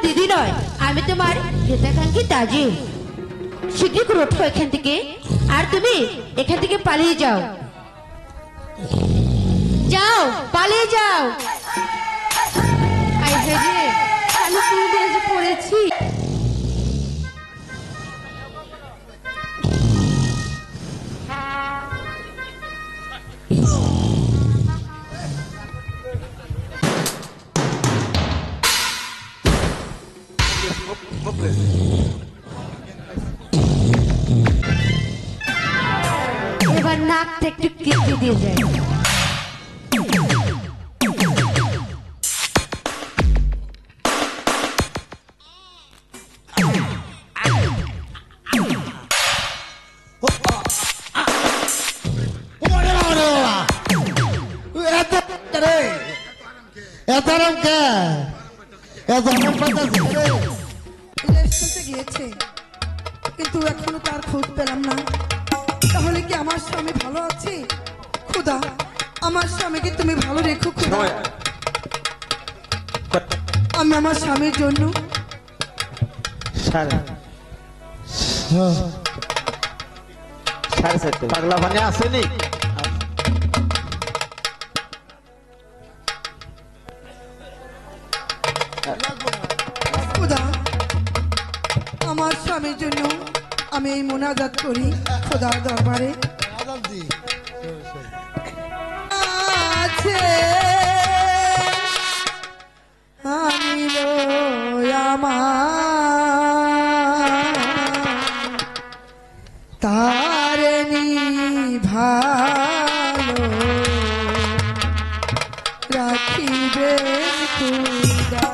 দিদি নয়, আমি তোমার হিতাকাঙ্ক্ষী তাজিম। শীঘ্রই করে ওঠো এখান থেকে, আর তুমি এখান থেকে পালিয়ে যাও। যাও, পালিয়ে যাও। আই হেরে, আমি পুরো এসে পড়েছি। এবার নাকটা একটু কেটে দিয়ে যায়। গিয়েছে, কিন্তু এখনো তার খোঁজ পেলাম না। তাহলে কি আমার স্বামী ভালো আছে? খোদা, আমার স্বামীকে তুমি ভালো রেখো খোদা। আমি আমার স্বামীর জন্য পাগলা মানে আসেনি। খোদা, আমার স্বামীর জন্য আমি এই মোনাজাত করি খোদার দরবারে। আছে আনিল আমার তারে ভালো রাখিবেন খোদা।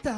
তা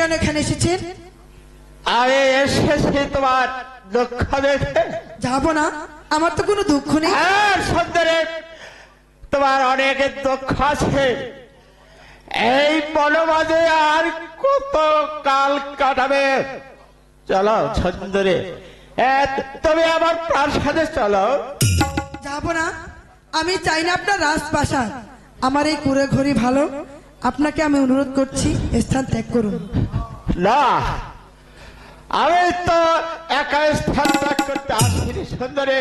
কেন এখানে এসেছেন? আমি এসেছি তোমার দুঃখ দেখে। যাবো না, আমার তো কোনো দুঃখ নেই। আর সুন্দরী, তোমার অনেক দুঃখ আছে। এই বনমাঝে আর কত কাল কাটাবে? চলো সুন্দরী, তুমি আমার প্রাসাদে চলো। যাবো না, আমি চাই না আপনার রাজপ্রাসাদ। আমার এই কুড়ে ঘড়ি ভালো। আপনাকে আমি অনুরোধ করছি, স্থান ত্যাগ করুন। না, আমি তো একা স্থান ত্যাগ করতে আসিনি সুন্দরী।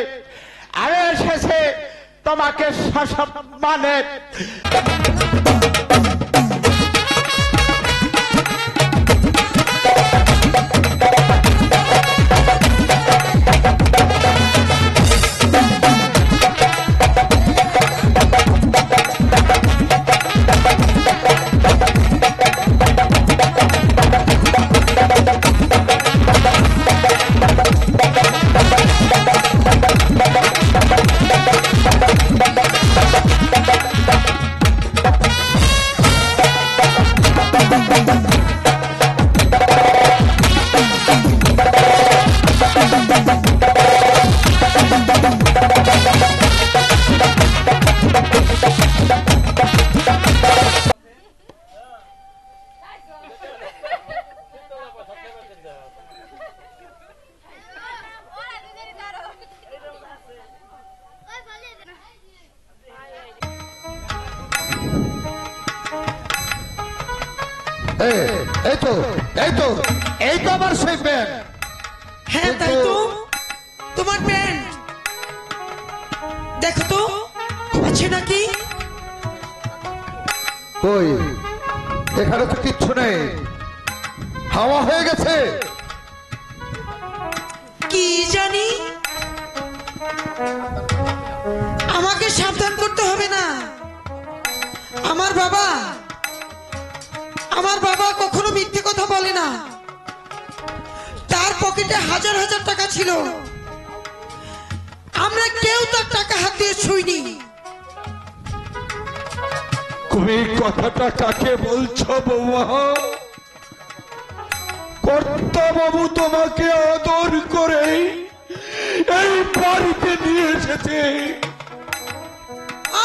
আমি এসেছি তোমাকে সসম্মানে এই তো আমার সেই প্যান্ট। হ্যাঁ তাই তো, তোমার প্যান্ট দেখো তো আছে নাকি? কই, এখানে তো কিচ্ছু নেই, হাওয়া হয়ে গেছে। কি জানি, আমাকে সাবধান করতে হবে না। আমার বাবা কখনো মিথ্যে কথা বলে না। তার পকেটে হাজার হাজার টাকা ছিল, আমরা কেউ তার টাকা হাত দিয়ে ছুঁইনি। তুমি কথাটা কাকে বলছো বৌমা? কর্তাবাবু তোমাকে আদর করে এই বাড়িতে নিয়ে এসেছে।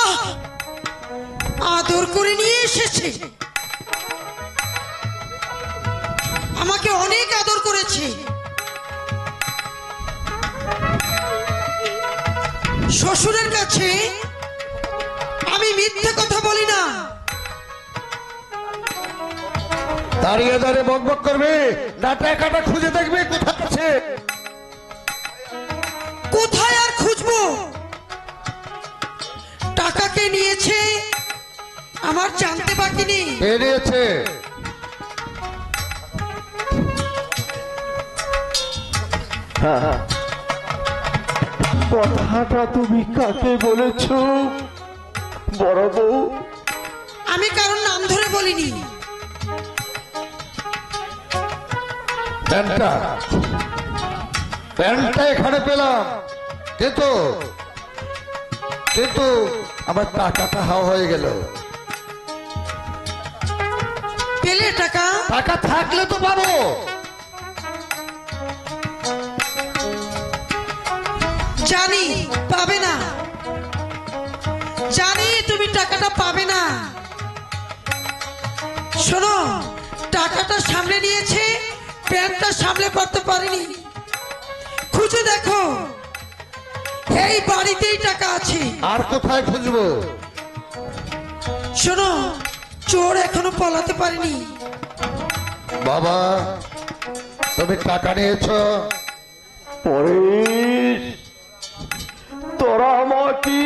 আহ, আদর করে নিয়ে এসেছে, আমাকে অনেক আদর করেছে। শ্বশুরের কাছে আমি মিথ্যে কথা বলি না। দাঁড়িয়ে দাঁড়িয়ে বকবক করবে না, টাকাটা খুঁজে দেখবে কোথায় আছে। কোথায় আর খুঁজবো? টাকাকে নিয়েছে আমার জানতে বাকি নেই। বেরিয়েছে। কথাটা তুমি কাকে বলেছ বড় বউ? আমি কারোর নাম ধরে বলিনি। প্যান্টটা এখানে পেলাম, কিন্তু আমার টাকাটা হাওয়া হয়ে গেল। পেলে টাকা? টাকা থাকলে তো পাবো। জানি পাবে না, জানি তুমি টাকাটা পাবে না। শোনো, টাকাটা সামনে নিয়েছে, প্যান্টটা সামনে পড়তে পারেনি। খুঁজে দেখো, এই বাড়িতেই টাকা আছে। আর কোথায় খুঁজবো? শোনো, চোর এখনো পলাতে পারেনি। বাবা, তুমি টাকা নিয়েছো? পরেশ, তোরা আমাকে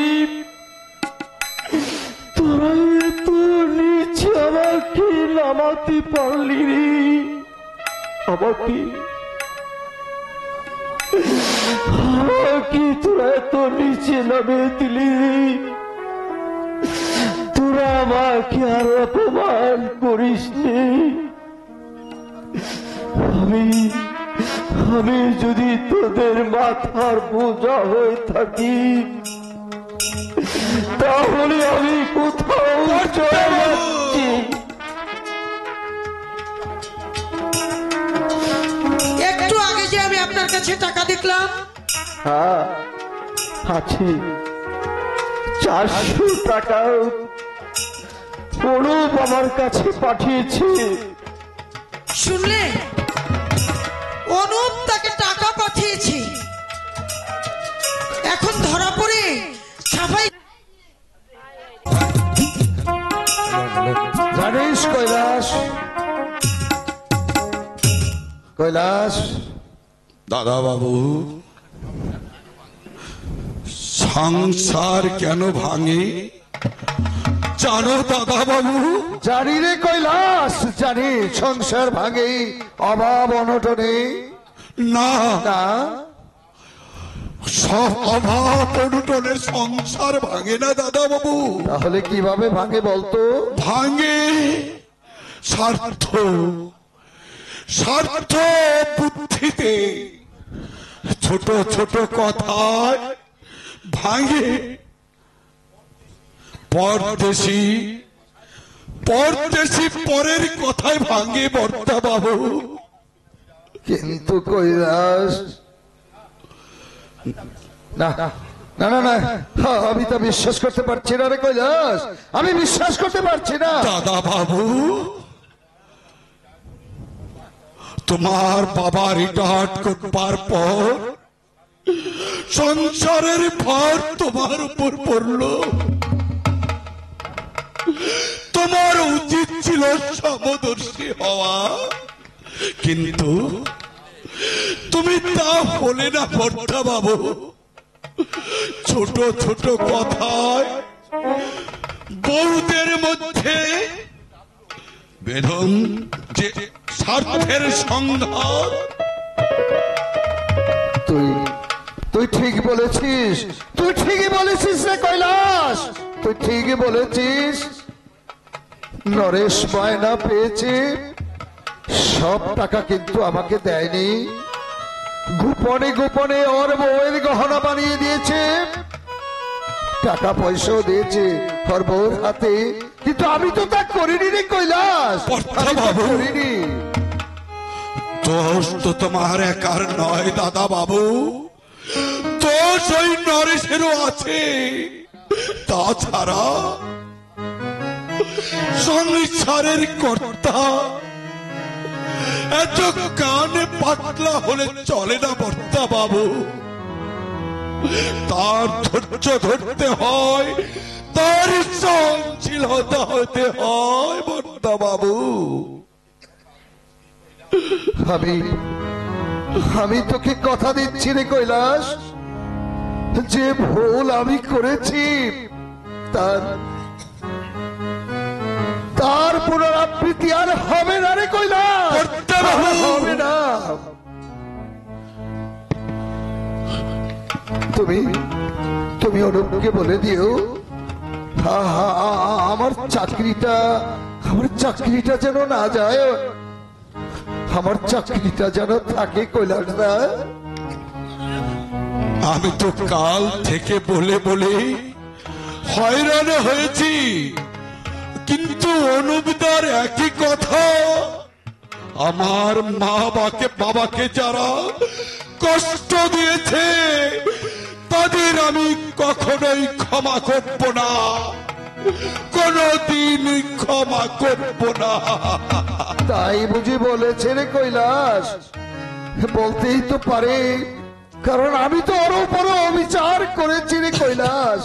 তো নিচে আমাকে নামাতে পারলি রে। আমাকে তোরা এত নিচে নামে দিলি রে। তোরা আমাকে আর অপমান করিস নি। আমি যদি তোদের মাথার বোঝা হয়ে থাকি, তাহলে আমি কোথাও চলে যাচ্ছি। দেখলাম। হ্যাঁ আছে, 400 টাকা অনুপ আমার কাছে পাঠিয়েছে। শুনলে, অনুপ তাকে টাকা পাঠিয়েছে। এখন ধরা পড়ে ছাপাই। জানিস কৈলাস, কৈলাস, দাদা বাবু, সংসার কেন ভাঙে জানো দাদা বাবু? জানি রে কৈলাস, জানি সংসার ভাঙে অভাব অনটনে। না, না, সব অভাব অনটনে সংসার ভাঙে না দাদা বাবু। তাহলে কিভাবে ভাঙে বলতো? ভাঙে স্বার্থ, স্বার্থ বুদ্ধিতে, ছোট ছোট কথায় ভাঙে। পরদেশি পরদেশি পরের কথায় ভাঙে বর্তা বাবু। কিন্তু কৈলাস, না না না না, আমি তো বিশ্বাস করতে পারছি না রে কৈলাস, আমি বিশ্বাস করতে পারছি না। দাদা বাবু, তোমার বাবা রিটায়ার্ড করবার পর সংসারের ভার তোমার উপর পড়লো। তোমার উচিত ছিল সমদর্শী হওয়া, কিন্তু তুমি তা হলে না বর্তা বাবু। ছোট ছোট কথায় বউদের মধ্যে বেদন, যে স্বার্থের সংঘাত। তুই তুই ঠিক বলেছিস, তুই ঠিকই বলেছিস রে কৈলাস, তুই ঠিকই বলেছিস। নরেশ বায়না পেয়েছে, সব টাকা কিন্তু আমাকে দেয়নি, গোপনে গোপনে ওর বউয়ের গহনা বানিয়ে দিয়েছে, টাকা পয়সাও দিয়েছে ওর বউর হাতে, কিন্তু আমি তো তা করিনি রে কৈলাস, আমি তা করিনি। দোষ তো তোমার একার নয় দাদা বাবু, দোষ ওই নরেশেরও আছে। তাছাড়া সংসারের কর্তা এত কানে পাতলা হলে চলে না বর্তা বাবু। তার ধৈর্য ধরতে হয়, তার সহনশীলতা হতে হয় বর্তা বাবু। আমি তোকে কথা দিচ্ছি রে কৈলাস, যে ভুল আমি করেছি তার পুনরাবৃত্তি আর হবে না রে কৈলাস, হবে না। তুমি অনুপকে বলে দিও, আমার চাকরিটা যেন না যায়, আমার চাকরিটা যেন থাকে কৈলাস না। আমি তো কাল থেকে বলে বলে হয়রান হয়েছি, কিন্তু অনুপদার একই কথা, আমার মা বাবাকে যারা কষ্ট দিয়েছে তাদের আমি কখনোই ক্ষমা করব না, কোনদিন ক্ষমা করব না। তাই বুঝি বলেছে রে কৈলাস? বলতেই তো পারে, কারণ আমি তো ওর উপর অবিচার করেছি রে কৈলাস,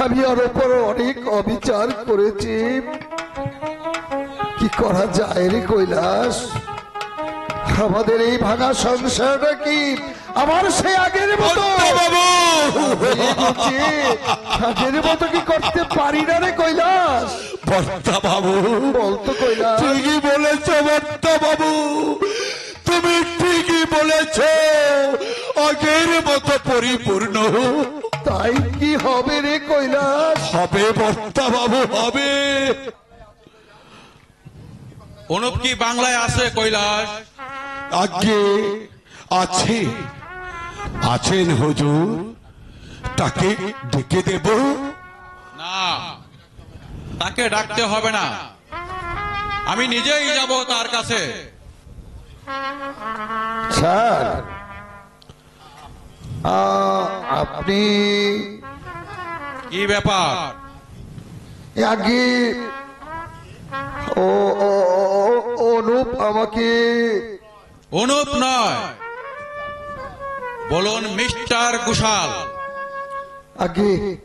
আমি ওর উপর অনেক অবিচার করেছি। কি করা যায় রে কৈলাস? আমাদের এই ভাঙা সংসারটা কি আমার সে আগের মতো আগের মতো কি করতে পারি না রে কৈলাস? বর্তা বাবু, বলতো কৈলাস। ঠিকই বলেছ বর্তা বাবু, তুমি ঠিকই বলেছ, আগের মতো পরিপূর্ণ তাই কি হবে রে কৈলাস? হবে বর্তা বাবু, হবে। অনুপ কি বাংলায় আছে কৈলাস? আগে আছে, আছেন হুজুর, তাকে ডেকে দেব? না, তাকে ডাকতে হবে না, আমি নিজেই যাব তার কাছে। স্যার, আপনি কি ব্যাপার? আগে ও ও- ও- অনুপ আমাকে অনুপ নয়, বলুন মিস্টার ঘোষাল। আগে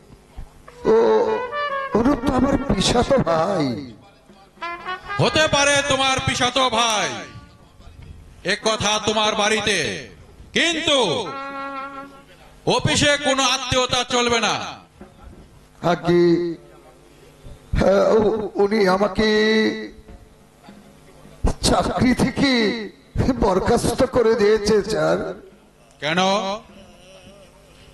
ও অনুপ তো আমার পিসাতো ভাই। হতে পারে তোমার পিসাতো ভাই, এক কথা তোমার বাড়িতে, কিন্তু অফিসে কোনো আত্মীয়তা চলবে না। আগে হ্যাঁ, উনি আমাকে চাকরি থেকে বরখাস্ত করে দিয়েছে স্যার। কেন?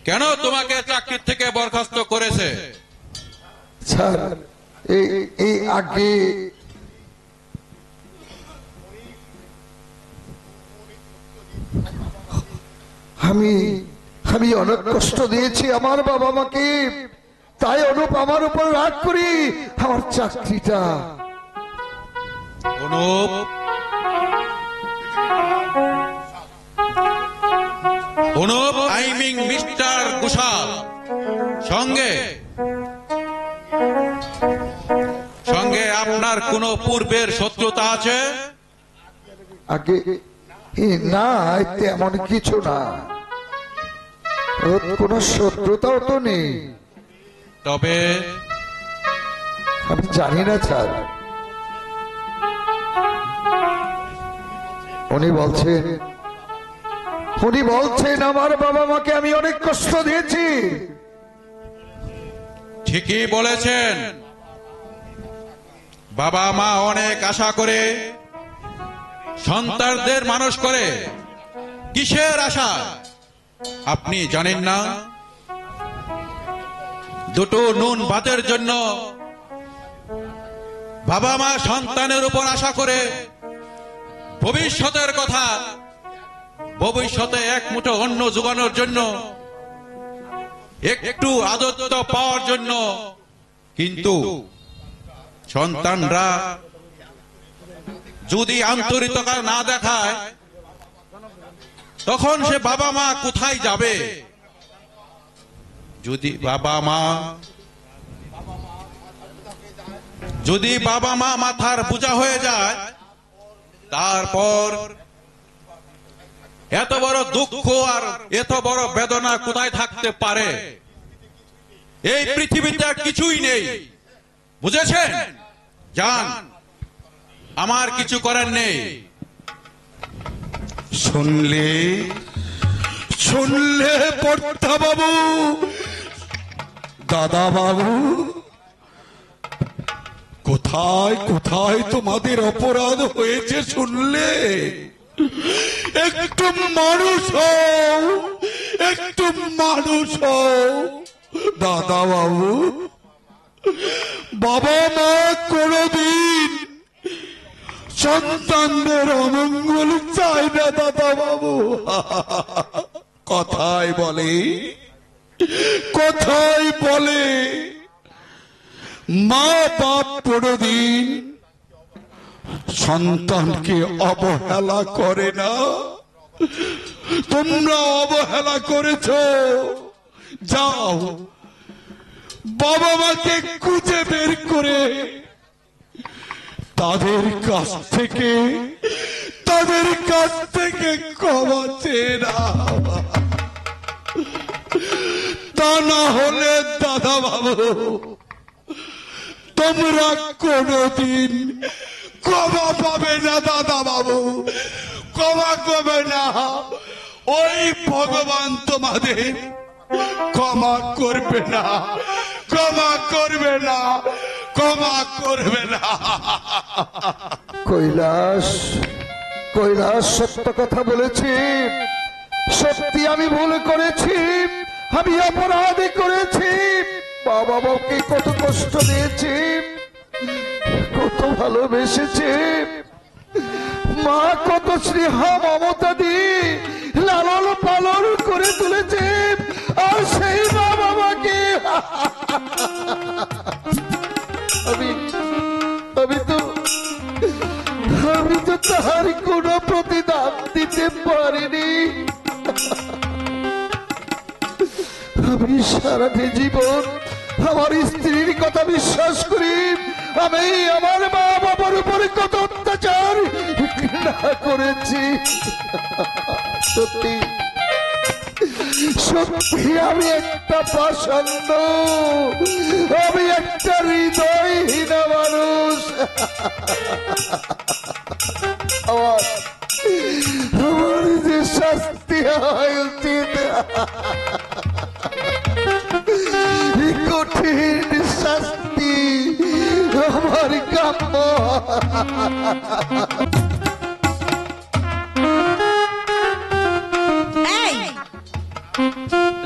কেন তোমাকে চাকরি থেকে বরখাস্ত করেছে? স্যার এই আগে আমি আমি অনেক কষ্ট দিয়েছি আমার বাবা মাকে, তাই অনুপ আমার উপর রাগ করি আমার চাকরিটা। Anup, Anup I mean mister Ghoshal সঙ্গে সঙ্গে আপনার কোনো পূর্বের শত্রুতা আছে? আগে না, তেমন কিছু না, ওর কোনো শত্রুতাও তো নেই। তবে আমি জানি না স্যার। উনি বলছেন আমার বাবা মাকে আমি অনেক কষ্ট দিয়েছি। ঠিকই বলেছেন, বাবা মা অনেক আশা করে সন্তানদের মানুষ করে। কিসের আশা আপনি জানেন না? দুটো নুন ভাতের জন্য বাবা মা সন্তানের উপর আশা করে ভবিষ্যতের কথা, ভবিষ্যতে এক মুঠো অন্ন জোগানোর জন্য, একটু আদর পাওয়ার জন্য। কিন্তু সন্তানরা যদি আন্তরিকতা না দেখায়, তখন সে বাবা মা কোথায় যাবে? যদি বাবা মা মাথার বোঝা হয়ে যায়, তারপর এত বড় দুঃখ আর এত বড় বেদনা কোথায় থাকতে পারে? এই পৃথিবীতে আর কিছুই নেই, বুঝেছেন? যান, আমার কিছু করার নেই। শুনলে শুনলে পর্দা বাবু, দাদা বাবু, কোথায় কোথায় তোমাদের অপরাধ হয়েছে শুনলে? একটু মানুষ হও, একটু মানুষ হও দাদা বাবু। বাবা মা কোনদিন সন্তানদের অমঙ্গল চায় না দাদা বাবু। কথায় বলে মা বাপ কোনদিন সন্তানকে অবহেলা করে না। তোমরা অবহেলা করেছ। যাও, বাবা মাকে খুঁজে বের করে তাদের কাছ থেকে ক্ষমা চেয়ে নাও। তা না হলে দাদা বাবু, তোমরা কোনদিন ক্ষমা পাবে না দাদা বাবু, ক্ষমা করবে না। ওই ভগবান তোমাদের ক্ষমা করবে না, ক্ষমা করবে না, ক্ষমা করবে না। কৈলাস সত্য কথা বলেছি। সত্যি আমি ভুল করেছি, আমি অপরাধ করেছি। বাবা মাকে কত কষ্ট দিয়েছি, কত ভালোবেসেছি। মা কত স্নেহ মমতা দিয়ে লালন পালন করে তুলেছে, আর সেই মা বাবাকে আমি তো তার কোনো প্রতিদান দিতে পারিনি। সারাটি জীবন আমার স্ত্রীর কথা বিশ্বাস করি। আমি আমার মা বাবার উপরে কত অত্যাচার ঘৃণা করেছি। সত্যি সত্যি আমি একটা পাষণ্ড, আমি একটা হৃদয়হীন মানুষ। আমার যে শাস্তি হয় উচিত, কঠিন শাস্তি আমার কাম্য। এই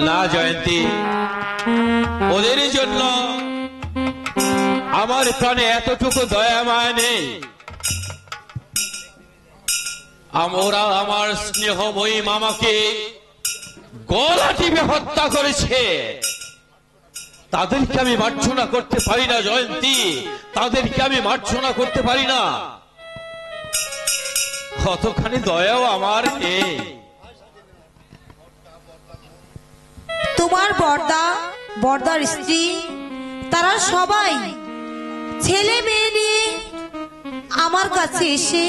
না জয়ন্তী, ওদের জন্য আমার প্রাণে এতটুকু দয়া মায়া নেই। ওরা আমার স্নেহময়ী মামাকে গলা টিপে হত্যা করেছে, তাদেরকে আমি মার্জনা করতে পারি না জয়ন্তী, তাদেরকে আমি মার্জনা করতে পারি না। কতখানি দয়াও আমার নেই। তোমার বর্দার স্ত্রী তারা সবাই ছেলে মেয়ে নিয়ে আমার কাছে এসে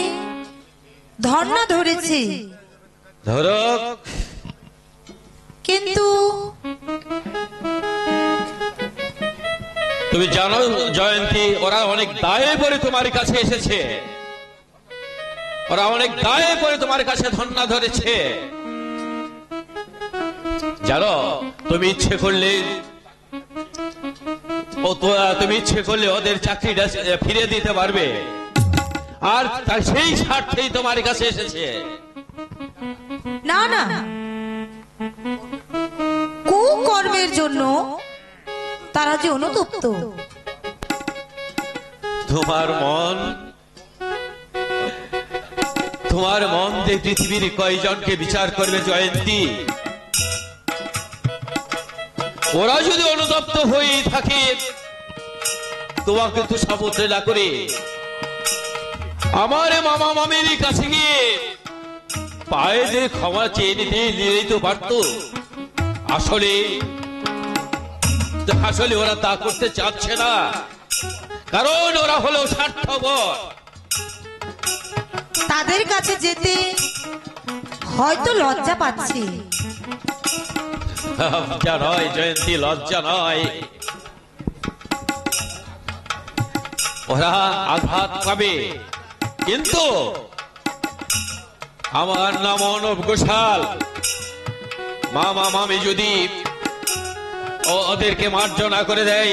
ধর্ণা ধরেছে। ধরক, কিন্তু তুমি জানো জয়ন্তী, ওরা অনেক দায়ে পড়ে তোমার কাছে এসেছে, ওরা অনেক দায়ে পড়ে তোমার কাছে ধর্ণা ধরেছে। জানো, তুমি ইচ্ছে করলে ওদের চাকরিটা ফিরে দিতে পারবে, আর সেই স্বার্থেই তোমার কাছে এসেছে। না না, কুকর্মের জন্য তারা যে অনুতপ্ত। তোমার মন যে পৃথিবীর কয়জনকে বিচার করবে জয়ন্তী? ওরা যদি অনুতপ্ত হয়ে থাকে, তোমাকে তো সামুদ্রে না করে আমার মামা মামির কাছে গিয়ে পায়ে দিয়ে ক্ষমা চেয়ে নিলেই তো পারত। আসলে ওরা তা করতে চাচ্ছে না, কারণ ওরা হলো স্বার্থপর। তাদের কাছে যেতে হয়তো লজ্জা পাচ্ছে। লজ্জা নয় জয়ন্তী, লজ্জা নয়। ওরা আঘাত পাবে, কিন্তু আমার নাম অর্ণব ঘোষাল। মামা মামি যদি ওদেরকে মার্জনা করে দেয়,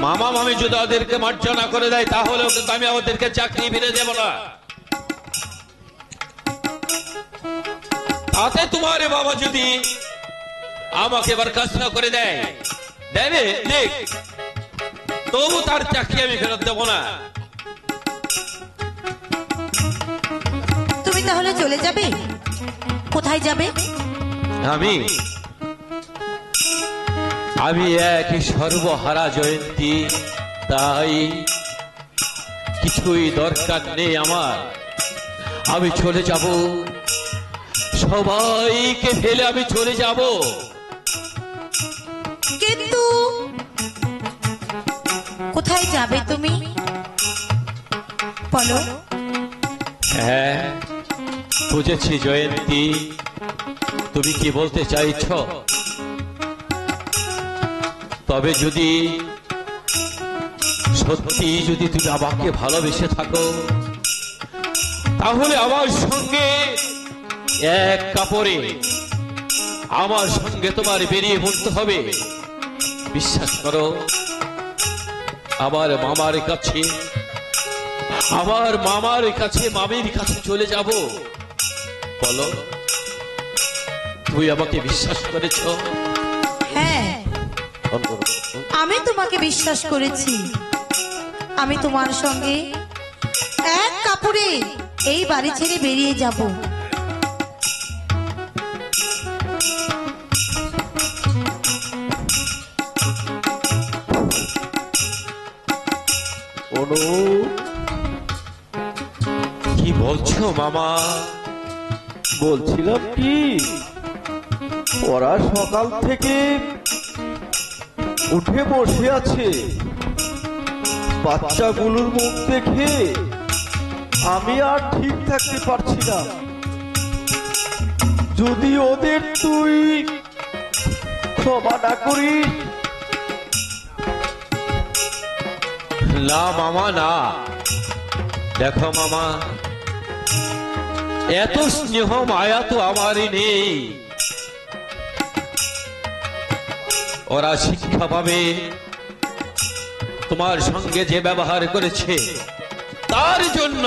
মামা মামি যদি ওদেরকে মার্জনা করে দেয়, তাহলে কিন্তু আমি ওদেরকে চাকরি ফিরে দেব না। তাতে তোমার বাবা যদি আমাকে বরখাস্ত করে দেয়, দেবে দেখ, তবু তার চাকরি আমি ফেরত দেব না। তুমি তাহলে চলে যাবে? কোথায় যাবে? আমি একই সর্বহারা জয়ন্তী, তাই কিছুই দরকার নেই আমার। আমি চলে যাব, সবাইকে ফেলে আমি চলে যাব। কিন্তু কোথায় যাবে তুমি বলো? হ্যাঁ, বুঝেছি জয়ন্তী, তুমি কি বলতে চাইছ। তবে যদি সত্যি তুমি আমাকে ভালোবেসে থাকো, তাহলে আমার সঙ্গে এক কাপড়ে আমার সঙ্গে তোমার বেরিয়ে পড়তে হবে। বিশ্বাস করো, আমার মামার কাছে মামির কাছে চলে যাব। বলো, তুই আমাকে বিশ্বাস করেছ? হ্যাঁ, আমি তোমাকে বিশ্বাস করেছি। আমি তোমার সঙ্গে এক কাপড়ে এই বাড়ি ছেড়ে বেরিয়ে যাব। কি বলছো মামা? বলছিলাম কি, ওরা সকাল থেকে উঠে বসে আছে। বাচ্চাগুলোর মুখ দেখে আমি আর ঠিক থাকতে পারছি না। যদি ওদের তুই ক্ষমা না করিস। না মামা না, দেখো মামা, এত স্নেহ মায়া তো আমারই নেই। ওরা শিক্ষা পাবে তোমার সঙ্গে যে ব্যবহার করেছে তার জন্য।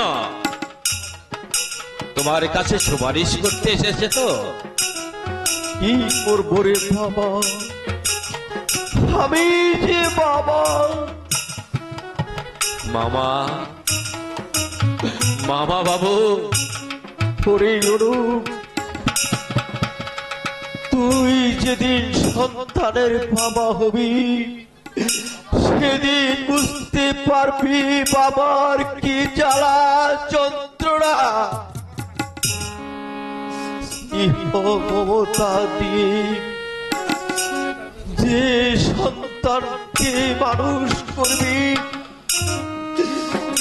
তোমার কাছে সুপারিশ করতে এসেছে তো। কি করবো রে বাবা, আমি যে বাবা। মামা, মামা বাবু, ওরে অনুপ, তুই যেদিন সন্তানের বাবা হবি সেদিন বুঝতে পারবি বাবার কি জ্বালা যন্ত্রণা। মমতা দিয়ে যে সন্তানকে মানুষ করবি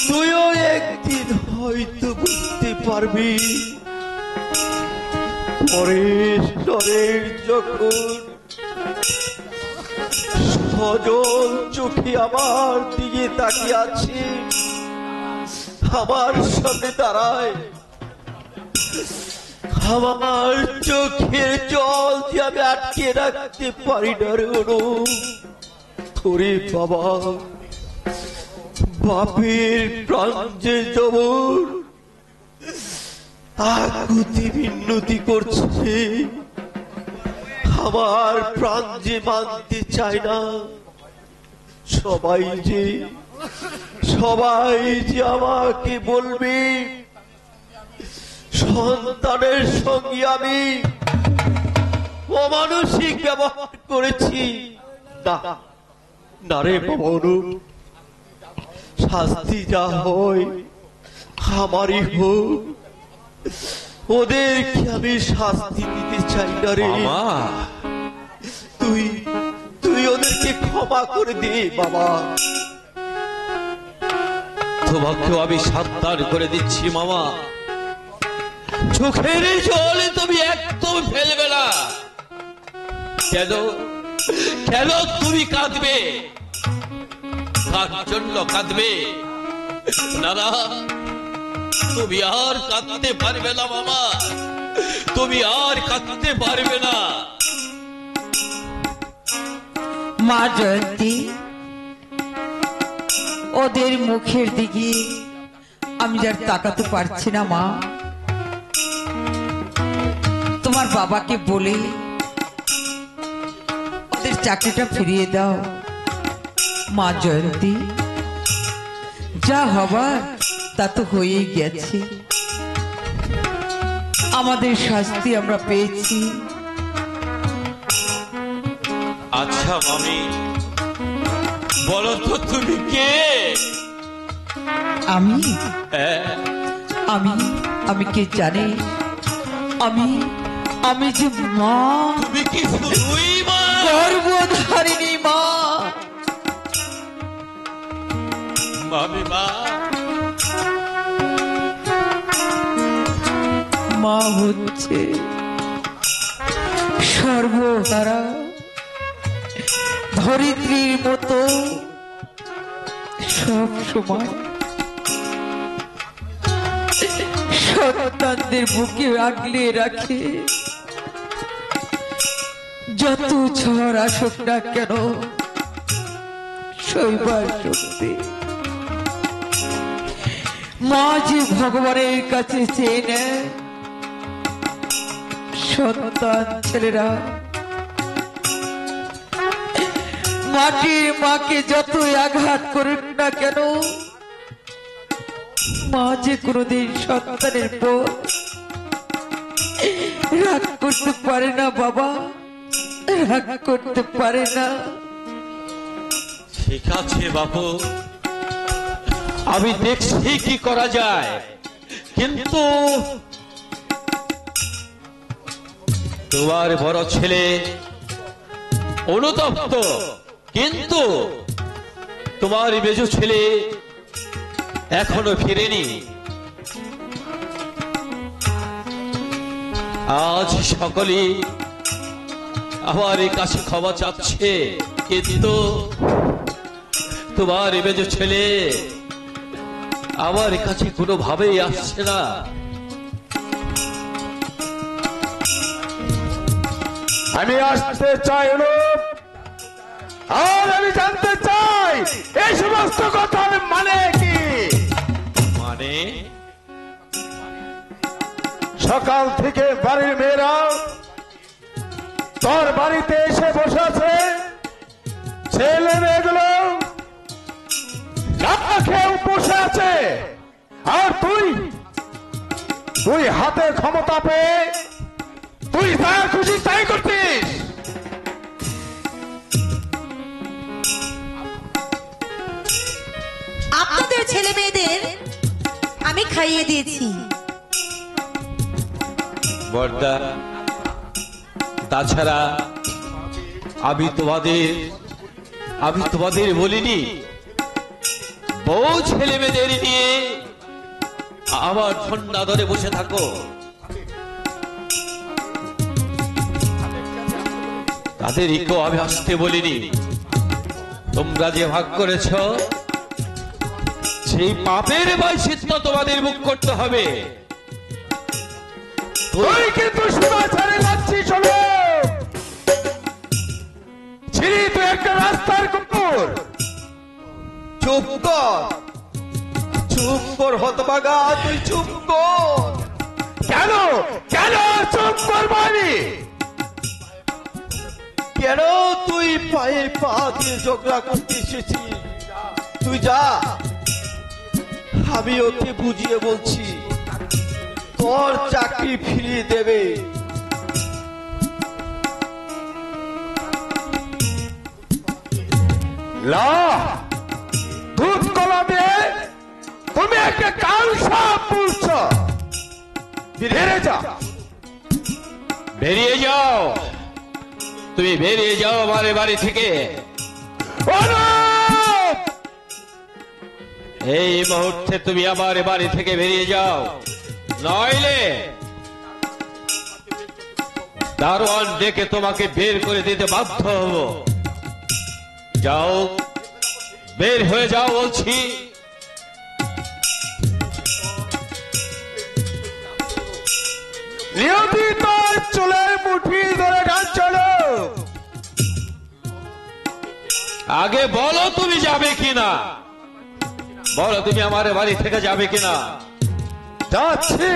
তুইও একদিন হয়তো বুঝতে পারবি। পরের স্তরের যখন সজল চোখে আমার দিকে তাকিয়ে আছে, আমার সামনে দাঁড়ায়, আমার চোখের জল যে আমি আটকে রাখতে পারি না রে অনুপ। তোরে বাবা, বাপের প্রাণ যে জবর আকুতি বিন্নতি করছে, আমার প্রাণ যে মানতে চায় না। সবাই যে আমাকে বলবে সন্তানের সঙ্গে আমি অমানসিক ব্যবহার করেছি। না না রে বাবা অনুপ, শাস্তি যা হয় আমারই হোক, ওদেরকে আমি শাস্তি দিতে চাই না রে। মামা, তুই ওদেরকে ক্ষমা করে দে বাবা। তোমাকেও আমি সাবধান করে দিচ্ছি মামা, চোখের জল তুমি একদম ফেলবে না। কেন কেন তুমি কাঁদবে? কার জন্য কাঁদবে? না না, তুমি আর কাঁদতে পারবে না মামা, তুমি আর কাঁদতে পারবে না। মা জয়ন্তী, ওদের মুখের দিকে আমি আর তাকাতে পারছি না মা। তোমার বাবাকে বলে ওদের চাকরিটা ফিরিয়ে দাও। মা জয়ন্তী, যা হবার তা তো হয়েই গেছে। আমাদের শাস্তি আমরা পেয়েছি। আচ্ছা মামি, বলো তো তুমি কে? আমি হ্যাঁ, আমি কে জানি? আমি যে মা, তুমি কি শুধুই মা? গর্ভধারিণী মা। মামি মা, মা হচ্ছে সর্বহারা ধরিত্রীর মতো সব সময় সন্তানদের বুকে আগলে রাখে। যত ঝড় আসুক না কেন সইবার শক্তি। মা যে ভগবানের কাছে চেয়ে নেয়, সন্তান ছেলেরা মাটির মাকে যতই আঘাত করুক না কেন, মা যে কোনদিন সন্তানের পর রাগ করতে পারে না বাবা, রাগ করতে পারে না। ঠিক আছে বাবু, আমি দেখছি কি করা যায়, কিন্তু তোমার বড় ছেলে অনুতপ্ত, কিন্তু তোমার মেজো ছেলে এখনো ফিরেনি। আজ সকলে আমার কাছে ক্ষমা চাচ্ছে, কিন্তু তোমার মেজো ছেলে আমার কাছে কোনোভাবেই আসছে না। আমি আসতে চাই অনুপ, আর আমি জানতে চাই এই সমস্ত কথার মানে কি। মানে সকাল থেকে বাড়ির মেয়েরা তোর বাড়িতে এসে বসে আছে, ছেলে মেয়েগুলো না খেয়ে বসে আছে, আর তুই হাতে ক্ষমতা পেয়ে তুই যা খুশি তাই করছিস। আপনাদের ছেলে মেয়েদের আমি খাইয়ে দিয়েছি। বর্দা, তাছাড়া আমি তোমাদের বলিনি বউ ছেলে মেয়েদের নিয়ে আমার ঠন্ডা ধরে বসে থাকো। তাদেরকেও আমি আসতে বলিনি। তোমরা যে ভাগ করেছ সেই পাপের বৈচিত্র্য তোমাদের মুখ করতে হবে। তুই কিন্তু সীমা ছাড়ে যাচ্ছিস অনুপ। ছিলি তুই একটা রাস্তার কুকুর। চুপ কর, চুপ কর হতভাগা, তুই চুপ কর। কেন কেন চুপ করবো আমি? কেন তুই পায়ে পা দিয়ে ঝগড়া করতে এসেছিস? তুই যা, আমি ওকে বুঝিয়ে বলছি, তোর চাকরি ফিরিয়ে দেবে। লা দুধ কলা দিয়ে তুমি একটা কাল সাপ বলছ। বেরিয়ে যা, বেরিয়ে যাও, তুমি বেরিয়ে যাও আমার বাড়ি থেকে। অনুপ! এই মুহূর্তে তুমি আমার বাড়ি থেকে বেরিয়ে যাও, নইলে দারোয়ান ডেকে তোমাকে বের করে দিতে বাধ্য হব। যাও, বের হয়ে যাও বলছি। নিয়তি তোর চুলের মুঠি ধরে টানছিল। আগে বলো তুমি যাবে কিনা, বলো তুমি আমার বাড়ি থেকে যাবে কিনা। যাচ্ছি।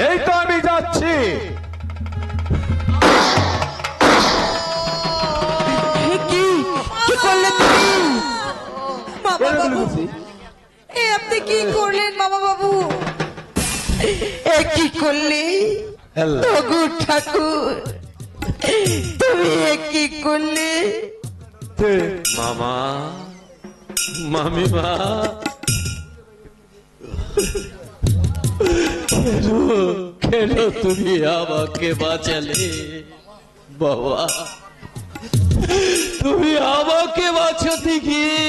এই তো আমি যাচ্ছি। কি কি করলে তুমি? মামা বাবু, এ আপনি কি করলেন মামা বাবু? এ কি করলি তগু ঠাকুর, তুমি এ কি করলে? মামা, মামিমা, কেন তুমি আমাকে বাঁচালে বাবা? তুমি আমাকে বাঁচাতে গিয়ে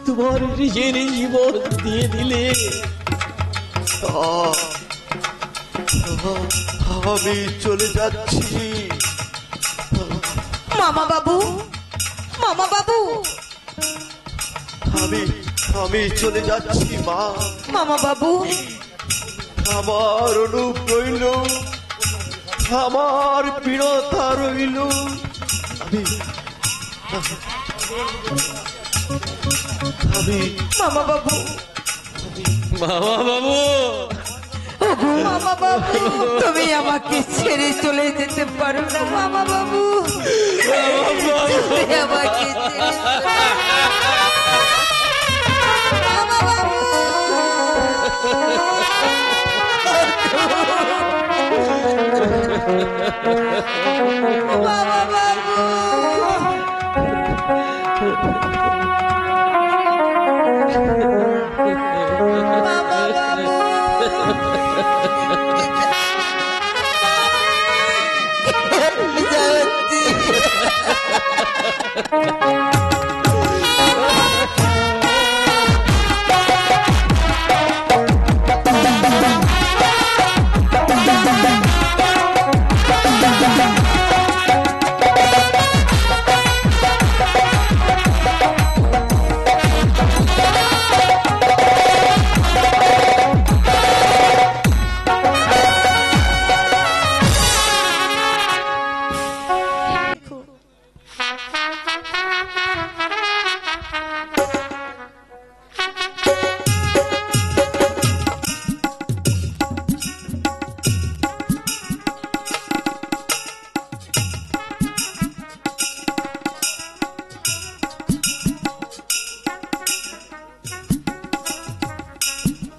তোমার নিজের জীবন দিয়ে দিলে। আমি চলে যাচ্ছি। মামা বাবু, মামা বাবু, আমি চলে যাচ্ছি মা। মামা বাবু, আমার অনুপ রইল, আমার প্রিয়তা রইল। আমি মামা বাবু, মামা বাবু, মামা বাবু, তুমি আমাকে ছেড়ে চলে যেতে পারো না মামা বাবু, তুমি আমাকে ছেড়ে মামা বাবু। মামা বাবু,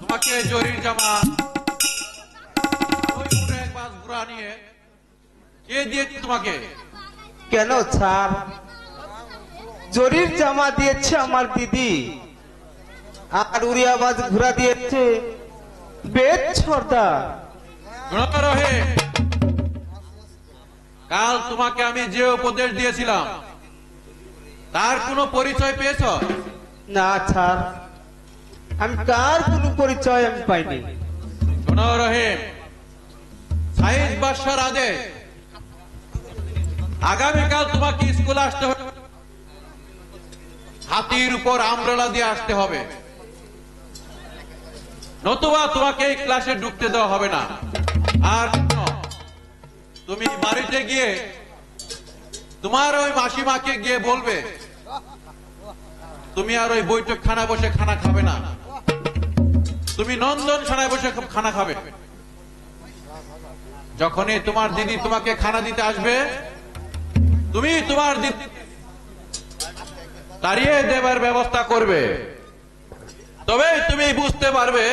তোমাকে জরির জামা ওই পুরো এক বাস ঘুরা নিয়ে কে দিয়েছে তোমাকে? কেন স্যার? জরির জামা দিয়েছে আমার দিদি, আর উড়িয়াবাজ ঘোড়া দিয়েছে বেদ সর্দার। রহে কাল তোমাকে আমি যে উপদেশ দিয়েছিলাম তার কোনো পরিচয় পেয়েছ? না স্যার, আমি কার কোনো পরিচয় আমি পাইনি। শোনো রহিম, সাইজ বাদশার আদেশ, আগামীকাল তোমাকে স্কুলে আসতে হবে, হাতির উপর আমব্রেলা দিয়ে আসতে হবে, নতুবা তোমাকে এই ক্লাসে ঢুকতে দেওয়া হবে না। আর তুমি বাড়িতে গিয়ে তোমার ওই মাসিমাকে গিয়ে বলবে তুমি আর ওই বৈঠকখানায় বসে খানা খাবে না, তুমি নন্দনখানায় বসে খানা খাবে। যখনই তোমার দিদি তোমাকে খানা দিতে আসবে, তুমি তোমার দিদি তাড়িয়ে দেবার ব্যবস্থা করবে, তবে তুমি বুঝতে পারবে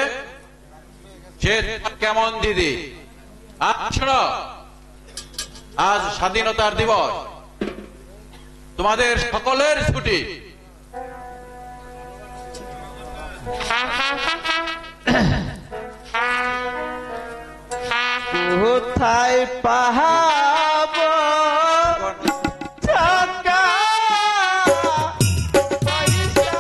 যে কেমন দিদি। শোনো, আজ স্বাধীনতার দিবস, তোমাদের সকলের ছুটি। কোথায় পাহাব টাকা পয়সা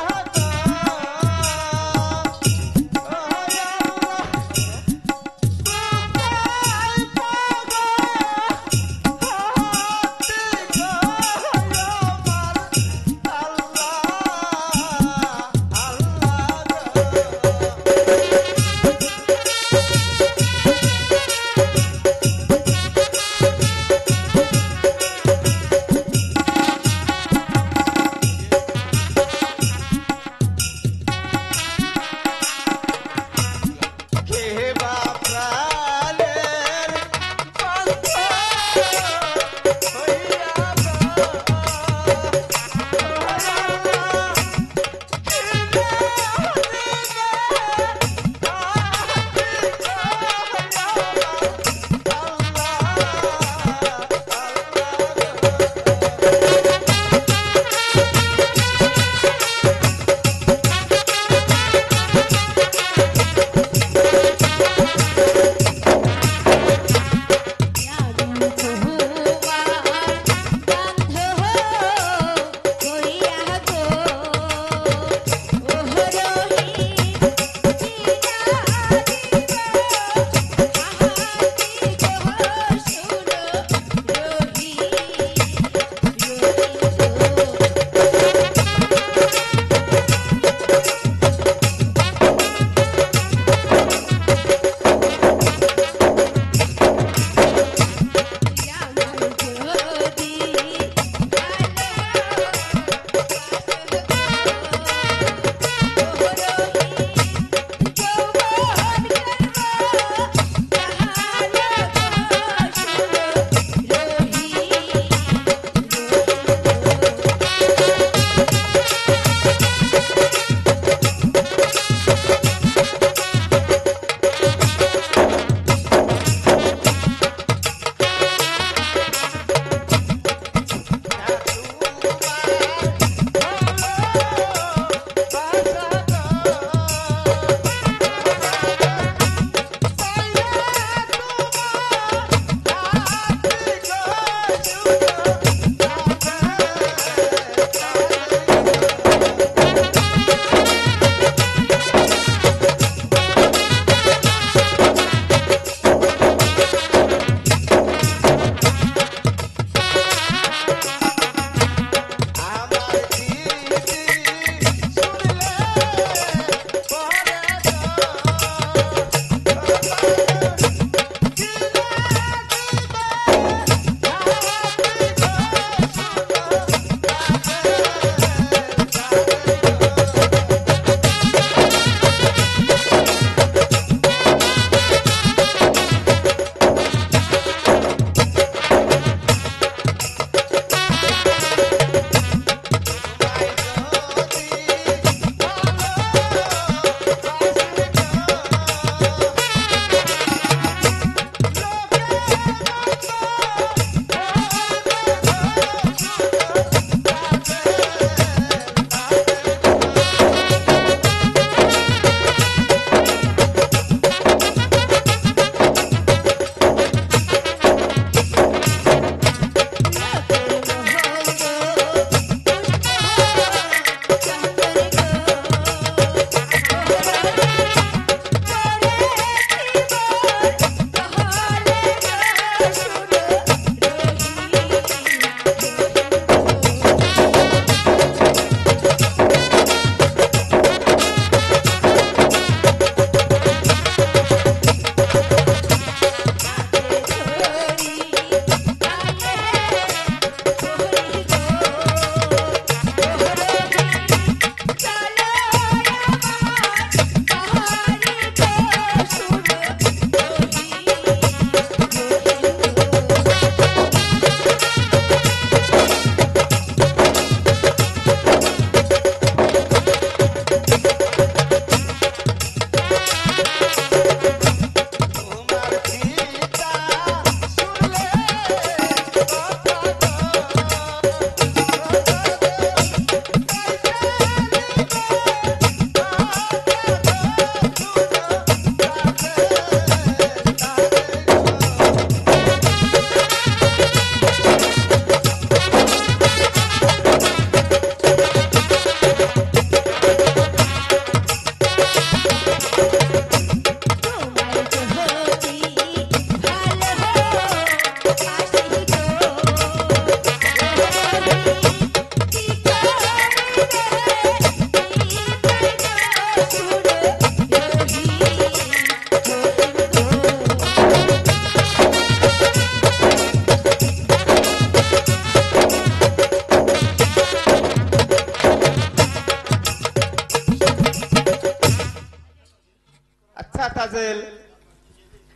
রাসেল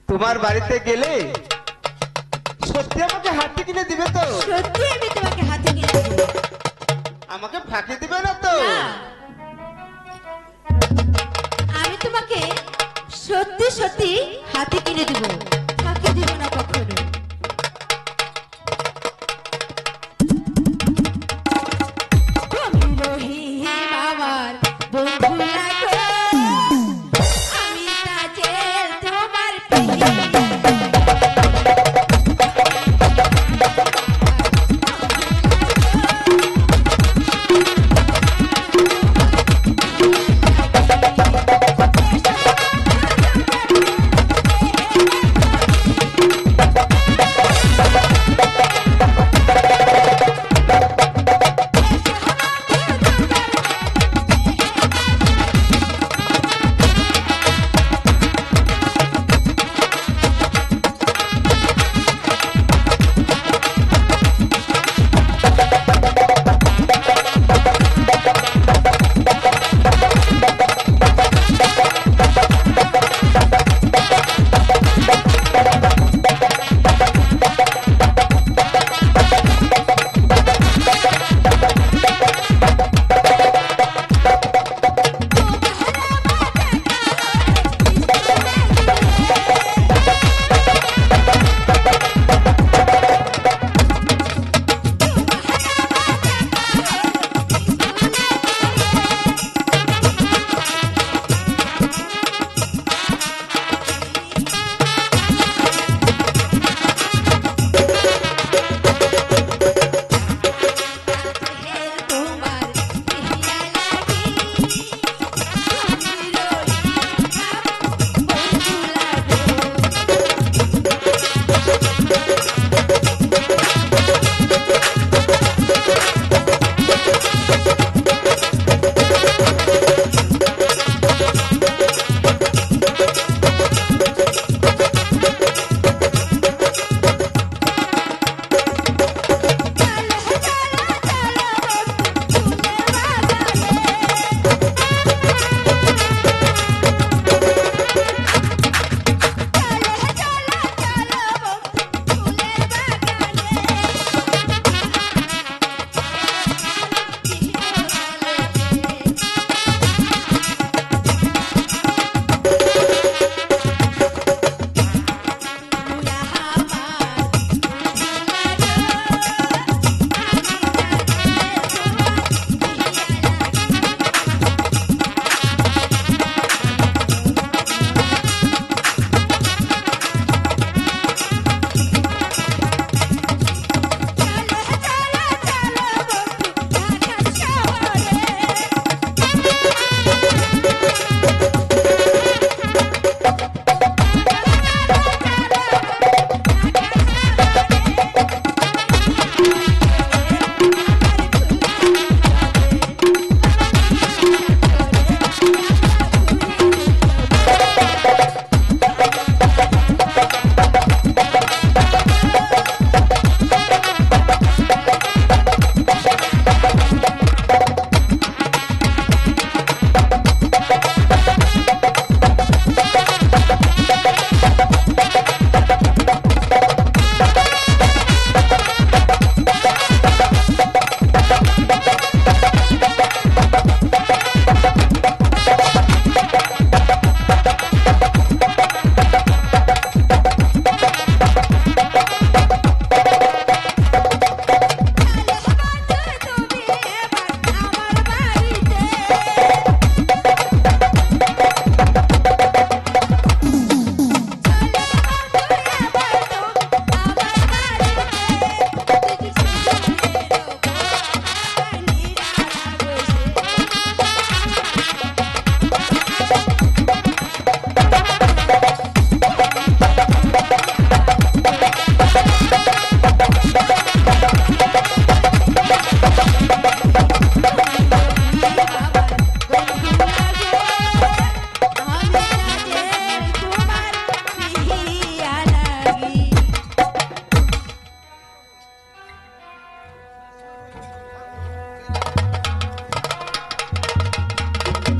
তোমার বাড়িতে গেলে সত্যি আমাকে হাতি কিনে দিবে তো? সত্যি আমি তোমাকে হাতে কিনে দেবো। আমাকে ফাঁকি দিবে না তো? না। আমি তোমাকে সত্যি সত্যি হাতে কিনে দিব, ফাঁকি দিব না কখনো। তুমি রহিম আমার বন্ধু লাগো, আমি তাজেল তোমার প্রিয়।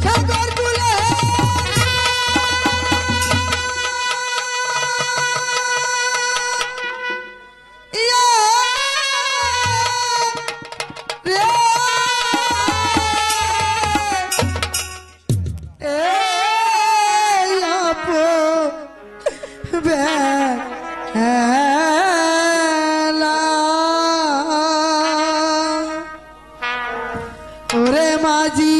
সাগর কুলে ওরে মাঝি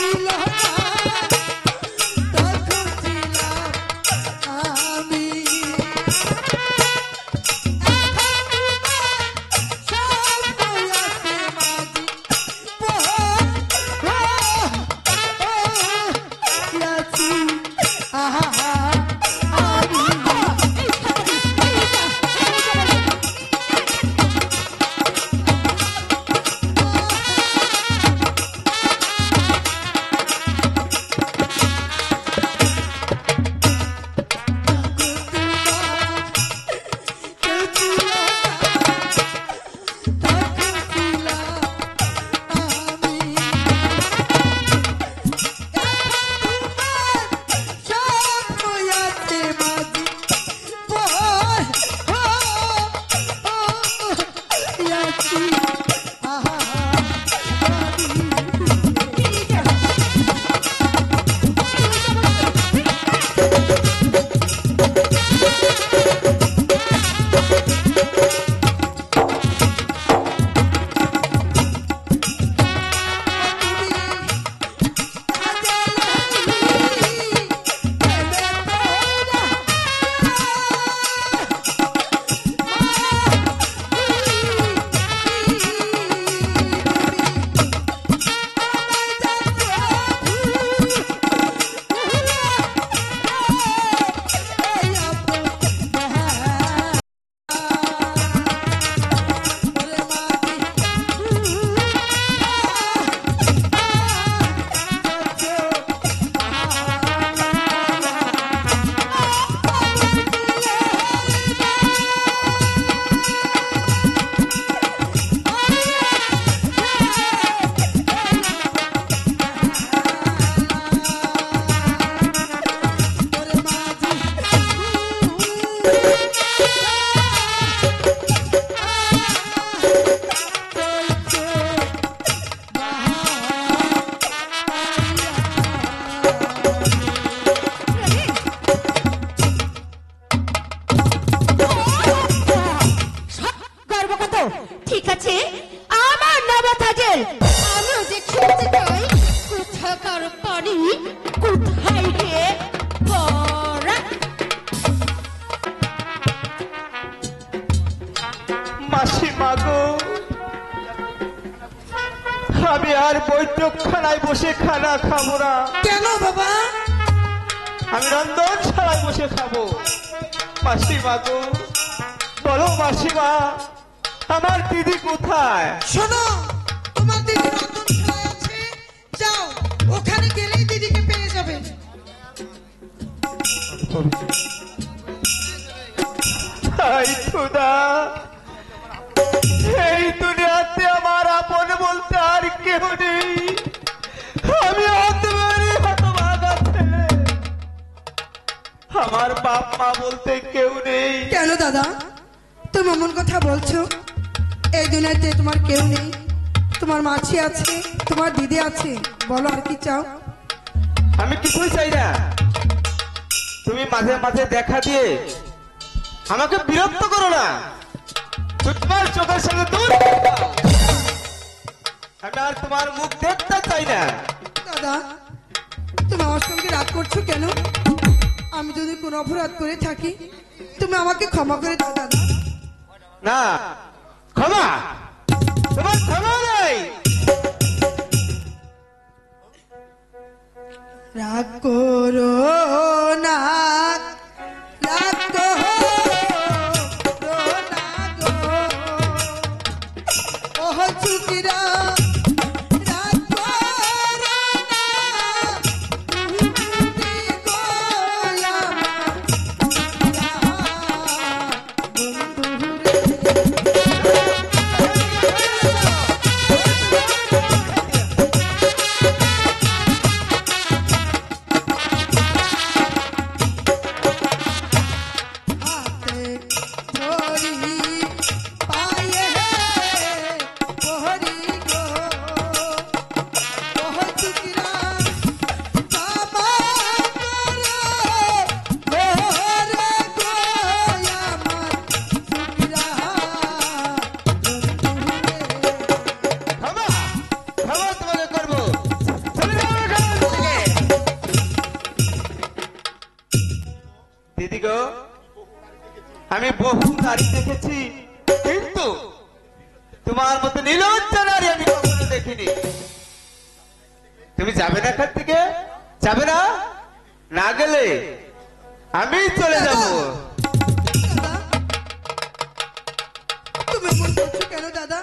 ছিল না তখন ছিলাম আমি ঠিক আছে আমার নাম তাজেল আমি যে খেলতে চাই কোথাকার পানি কোথায় গিয়ে পড়া মাসিমা গো আমি আর বৈঠকখানায় বসে খানা খাবো না। কেন বাবা? আমি রন্ধনশালায় বসে খাবো। মাসিমা গো বলো মাসিমা আমার দিদি কোথায়? শোনো, তোমার দিদি রন্ধনশালায় আছে, যাও ওখানে গেলেই দিদিকে পেয়ে যাবে। হাই খোদা, এই দুনিয়াতে আমার আপন বলতে আর কেউ নেই। আমি হতভাগা ছেলে, আমার বাপ মা বলতে কেউ নেই। কেন দাদা তুমি এমন কথা বলছো? এই দুনিয়াতে তোমার কেউ নেই, তোমার মাছি আছে, তোমার দিদি আছে, বলো আর কি চাও? আমি কিছুই চাই না, তুমি মাঝে মাঝে দেখা দিয়ে আমাকে বিরক্ত করো না। তোমার চোখের সামনে দূর হয়ে যাও। আমি আর তোমার মুখ দেখতে চাই না। দাদা তুমি আমার সঙ্গে রাগ করছো কেন? আমি যদি কোনো অপরাধ করে থাকি তুমি আমাকে ক্ষমা করে দাও দাদা। না, ক্ষমা তোমার ক্ষমা নেই। রাগ করো না, রাগ করো না গো, ওহ চুকিরা রাগ করো না, তুমি গোলাম বন্ধুরে। বহু নারী দেখেছি, কিন্তু তোমার মতো নীলজ্জা নারী আমি কখনো দেখিনি। তুমি যাবে না এখান থেকে? যাবে না? না গেলে আমি চলে যাব। তুমি এমন করছো কেন দাদা?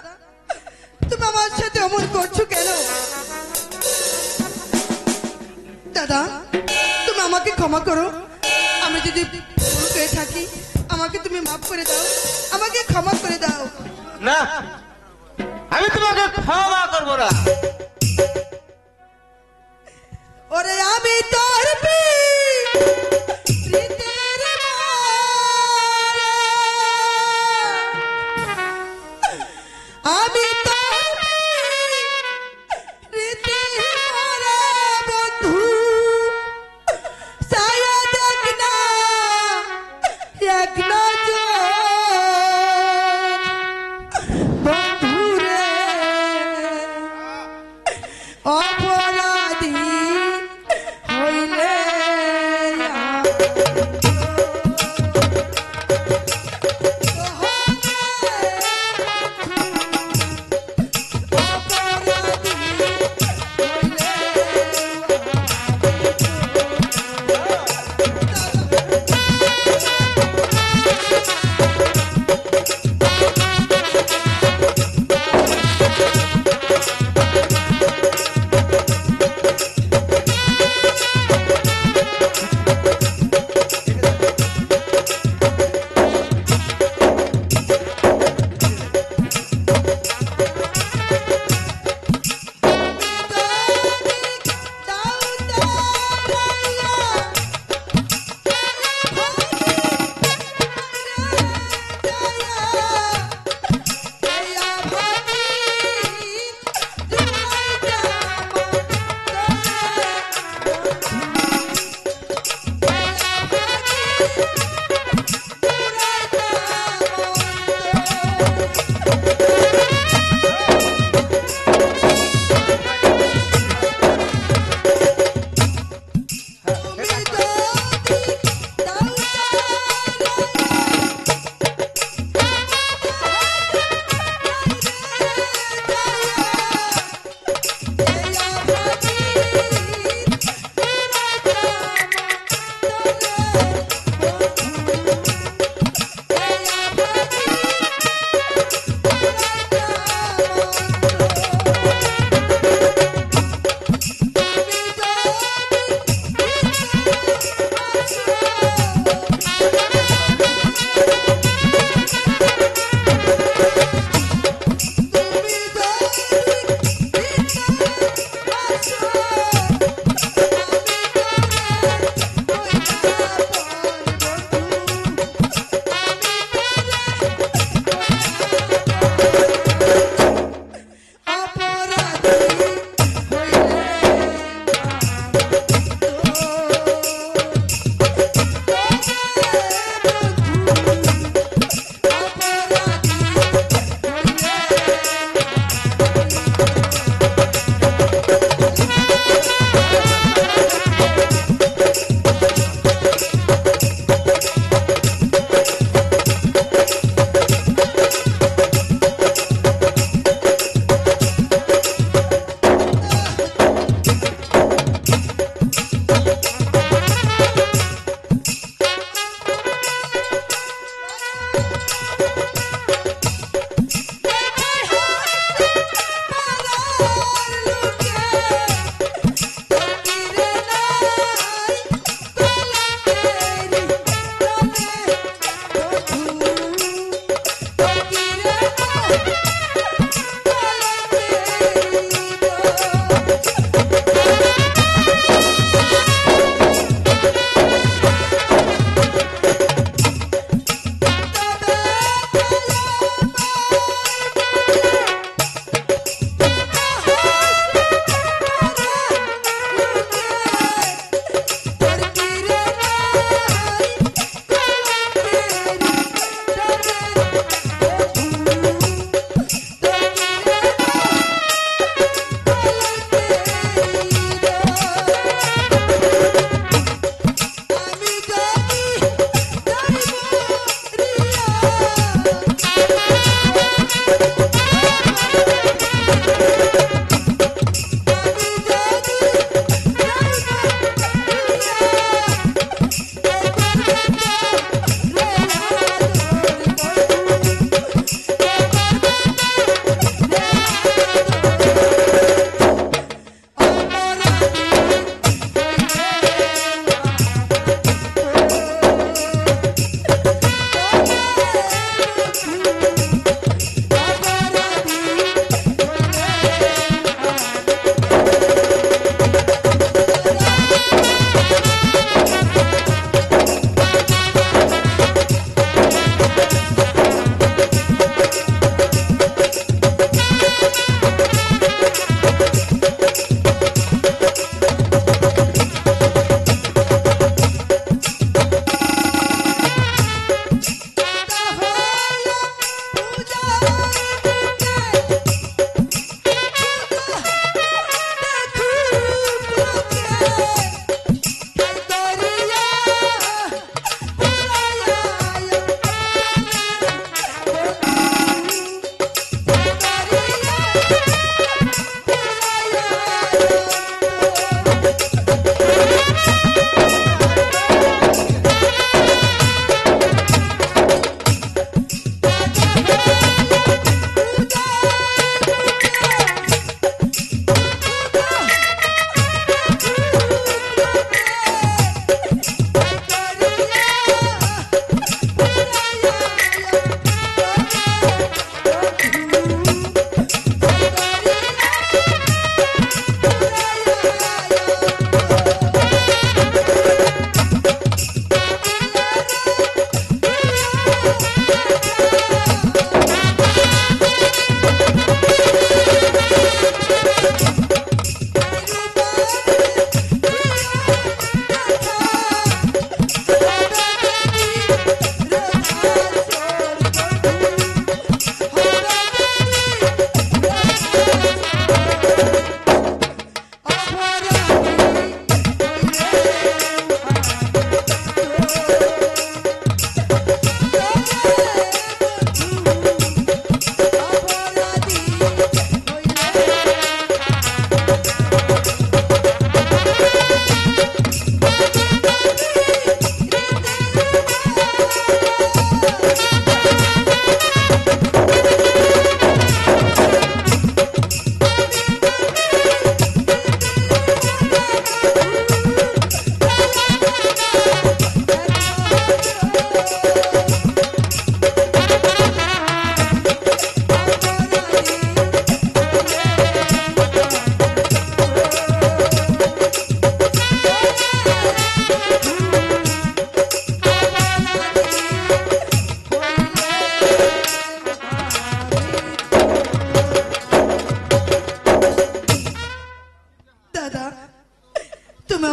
তুমি আমার সাথে এমন করছো কেন? দাদা, তুমি আমাকে ক্ষমা করো। আমি যদি ভুল করে থাকি আমাকে তুমি মাফ করে দাও, আমাকে ক্ষমা করে দাও। না, আমি তোমাকে ক্ষমা করবো না। ওরে আমি তোর প্রীতের মালা, আমি তোর প্রীতের মালা বন্ধু, ছায়া দেখ না এক নজর বন্ধুরে, অপরাধী হইলে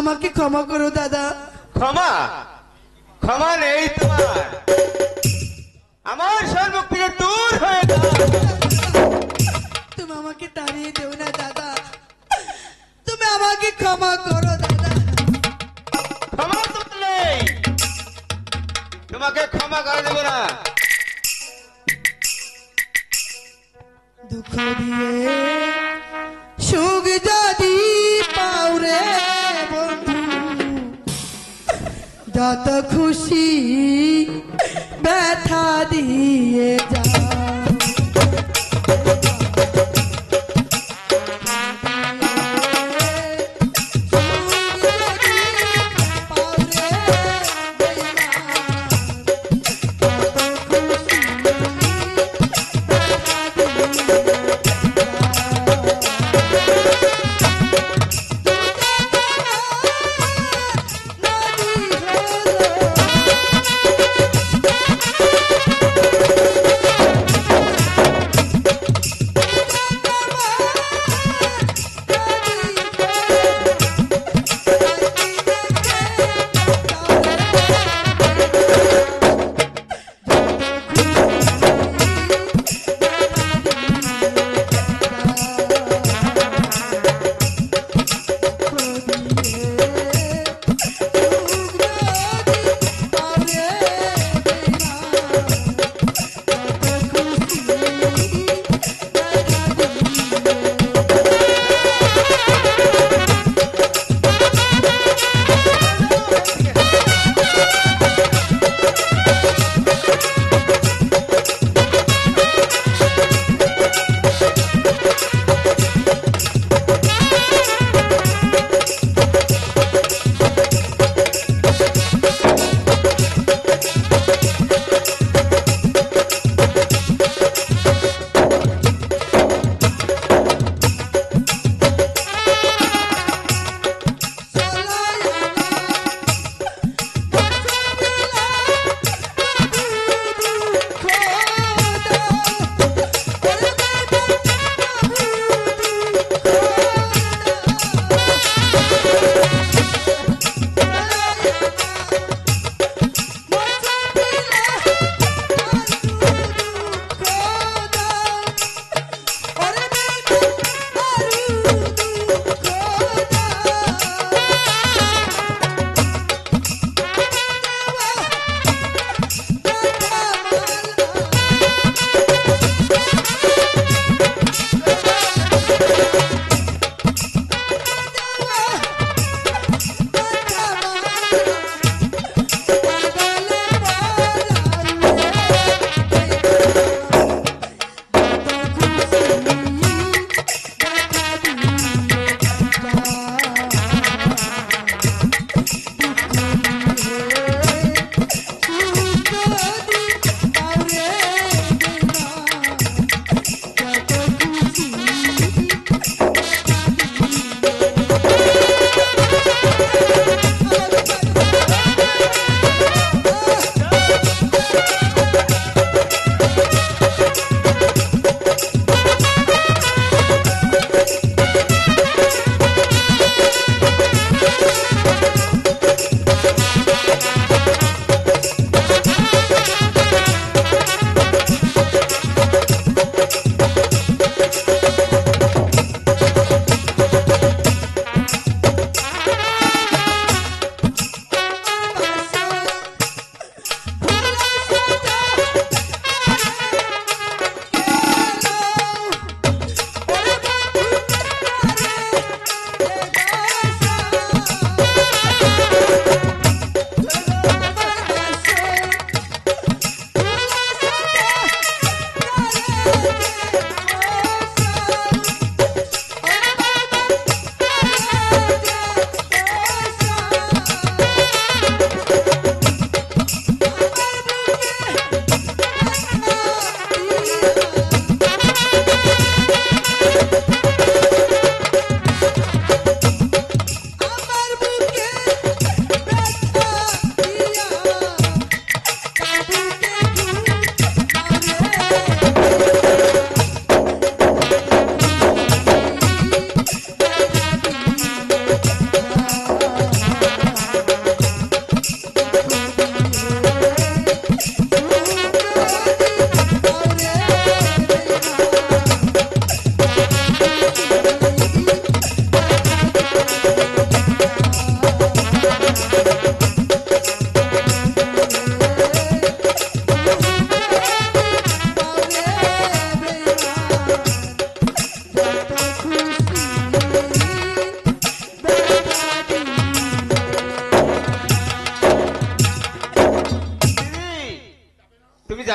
আমাকে ক্ষমা করো দাদা। ক্ষমা ক্ষমা নেই তোমার, আমার সম্মুখ থেকে দূর হয়ে যাও। তুমি আমাকে তাড়িয়ে দেও না দাদা, তুমি আমাকে ক্ষমা করো দাদা। ক্ষমা তো নেই, তোমাকে ক্ষমা করে দেবো না। দুঃখ দিয়ে সুখ যদি পাওরে বন্ধু, যত খুশি ব্যথা দিয়ে যা।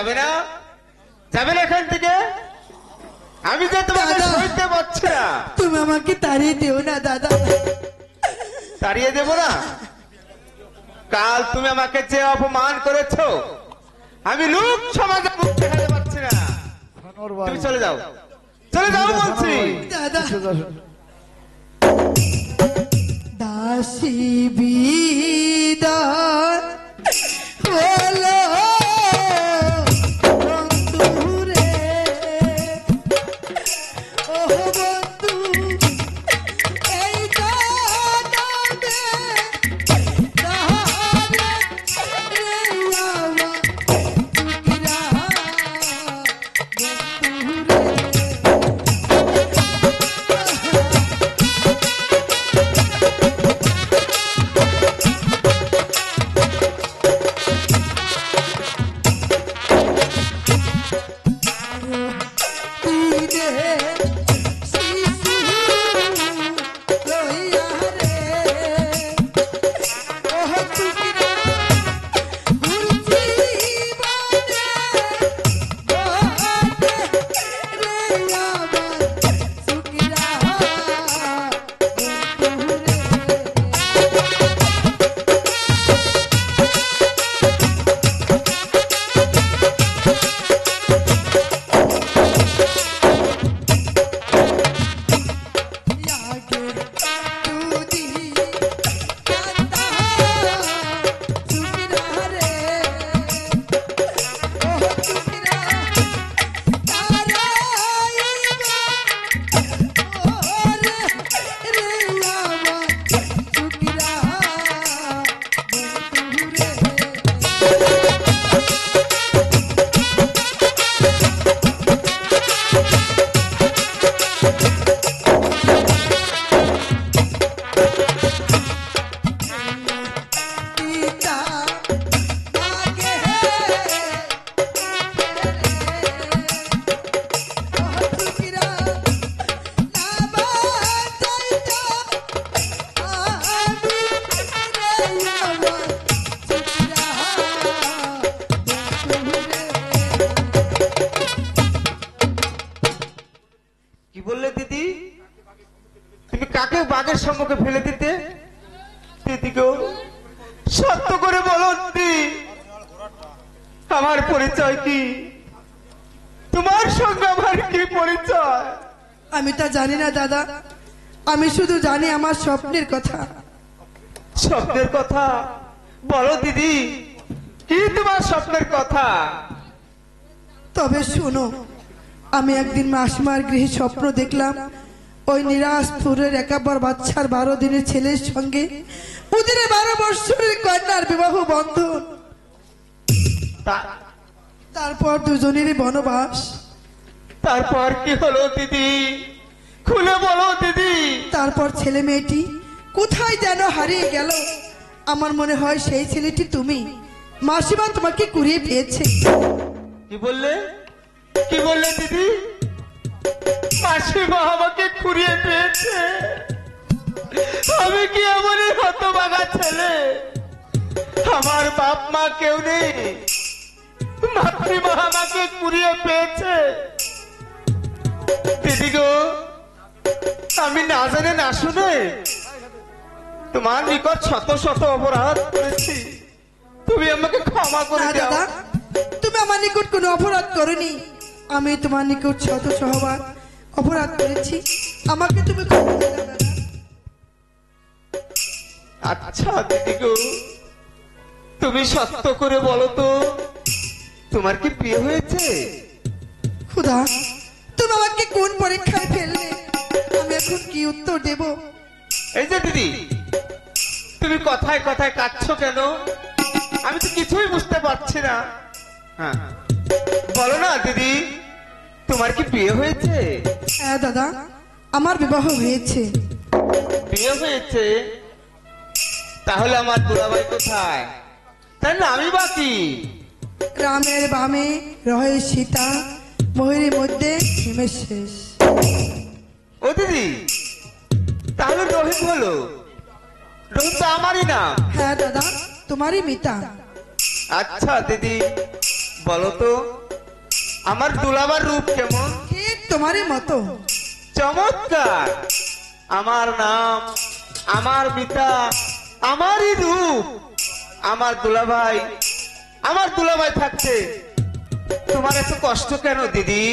যাবে না? যাবে না এখান থেকে? আমি যে তোমাকে দাদা। সইতে পারছি না। তুমি আমাকে তাড়িয়ে দিও না দাদা। তাড়িয়ে দেব না? কাল তুমি আমাকে যে অপমান করেছো, আমি লোক সমাজে মুখ দেখাতে পারছি না। তুমি চলে যাও, চলে যাও বলছি। দাদা দাসী বিদায় হলো বন্ধুরে, ও বন্ধু এই জানাবে তাহারে রে আমার টুকরা কি বললে দিদি? তুমি কাকে বাঘের সম্মুখে ফেলে দিতে? দিদি গো, সত্য করে বলো দিদি, আমার পরিচয় কি? তোমার সঙ্গে আমার কি পরিচয়? আমি তা জানি না দাদা, আমি শুধু জানি আমার স্বপ্নের কথা। স্বপ্নের কথা বলো দিদি, কি তোমার স্বপ্নের কথা? তবে শোনো, আমি একদিন মাসিমার গৃহে স্বপ্ন দেখলাম, ওই নিরাজপুরের একাবার বাচ্চার 12 দিনের ছেলের সঙ্গে ওদের 12 বৎসরের কন্যার বিবাহ বন্ধন, তারপর দুজনেরই বনবাস। তারপর কি হলো দিদি? খুলে বলো দিদি। তারপর ছেলে মেয়েটি কোথায় যেন হারিয়ে গেল। আমার মনে হয় সেই ছেলেটি তুমি। মাসিমা তোমাকে কুড়িয়ে পেয়েছে। কি বললে? কি বললে দিদি? মাসিমা আমাকে কুড়িয়ে পেয়েছে? আমি কি এমনই হতভাগা ছেলে? আমার বাপ মা কেউ নেই, মাতৃমা আমাকে কুড়িয়ে পেয়েছে। দিদি গো, আমি না জানে না শুনে তোমার নিকট শত শত অপরাধ করেছি, তুমি আমাকে ক্ষমা করে না দাও। দাদা, তুমি আমার নিকট কোনো অপরাধ করনি, আমি তোমার নিকট শত সহবার অপরাধ করেছি, আমাকে তুমি ক্ষমা করে দাও দাদা। আচ্ছা দিদি গো, তুমি সত্য করে বলো তো, তোমার কি বিয়ে হয়েছে? খুদা, তুমি আমাকে কোন পরীক্ষায় ফেললে? আমি এখন কি উত্তর দেব? এই যে দিদি, তুমি কথায় কথায় কাঁদছো কেন? আমি তো কিছুই বুঝতে পারছি না। হ্যাঁ, বলো না দিদি, তোমার কি বিয়ে হয়েছে? হ্যাঁ দাদা, আমার বিবাহ হয়েছে। বিয়ে হয়েছে? তাহলে আমার দুলাভাই কোথায়? তার নামই বাকি। রামের বামে রহে সীতা, ময়ূরের মধ্যে হিমেশ শেষ। ও দিদি, তাহলে রোহিত হলো? রোহিত তো আমারই নাম। হ্যাঁ দাদা, তোমারই মিতা। আচ্ছা দিদি, বলো তো আমার দুলাবার রূপ কেমন? ঠিক তোমারই মতো। চমৎকার। আমার নাম, আমার পিতা, আমারই রূপ, আমার দুলাভাই থাকতে তোমার এত কষ্ট কেন দিদি?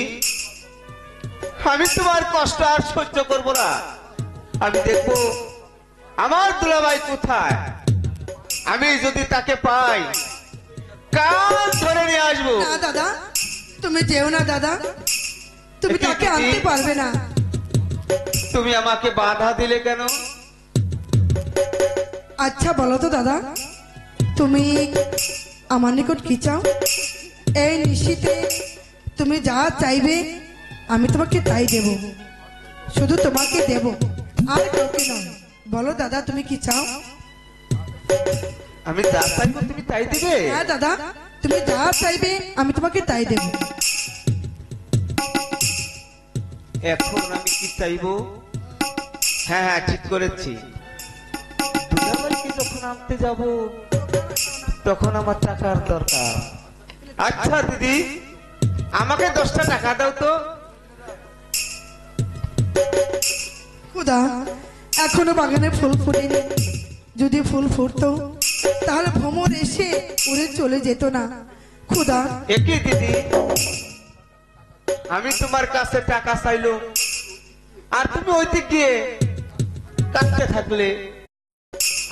আমি তোমার কষ্ট আর সহ্য করব না। আমি দেখবো আমার দুলাভাই কোথায়। আমি যদি তাকে পাই কাল ধরে নিয়ে আসবো। না দাদা, তুমি যেও না দাদা, তুমি তাকে আনতে পারবে না। তুমি আমাকে বাধা দিলে কেন? আচ্ছা বলো তো দাদা, তুমি আমার নিকট কি চাও? এই নিশীতে তুমি যা চাইবে আমি তোমাকে তাই দেব, শুধু তোমাকে দেব, আর কাউকে নয়। বলো দাদা, তুমি কি চাও? আমি যা চাইবো তুমি তাই দিবে? হ্যাঁ দাদা, তুমি যা চাইবে আমি তোমাকে তাই দেব। এখন আমি কি চাইবো? হ্যাঁ হ্যাঁ, ঠিক করেছি। দুলাভাইকে যখন আনতে যাব তখন আমার টাকার দরকার। আচ্ছা দিদি, আমাকে 10টা টাকা দাও তো। খুদা, এখনো বাগানে ফুল ফুটেনি। যদি ফুল ফুটতো তাহলে ভ্রমর এসে উড়ে চলে যেত না। খুদা, একই দিদি, আমি তোমার কাছে টাকা চাইলো আর তুমি ওই দিক গিয়ে কাঁদতে থাকলে।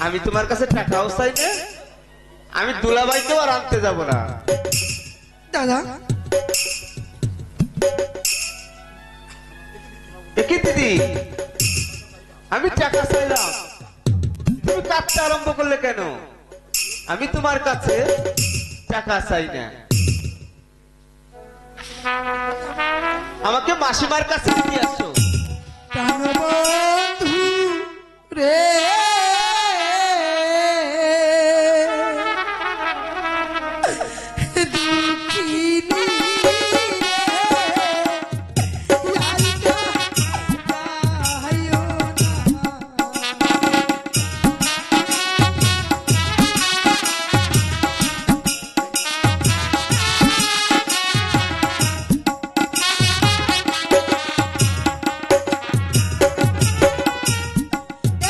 আমি তোমার কাছে টাকাও চাই না, আমি দুলাভাইকেও আর আনতে যাব না। দাদা, একই দিদি, আমি টাকা চাইলাম, তুমি কাঁদতে আরম্ভ করলে কেন? আমি তোমার কাছে টাকা চাই না, আমাকে মাসিমার কাছে নিয়ে আসো। প্রাণবন্ধু রে, দুঃখিনী রে, লাইকা গায়ো না।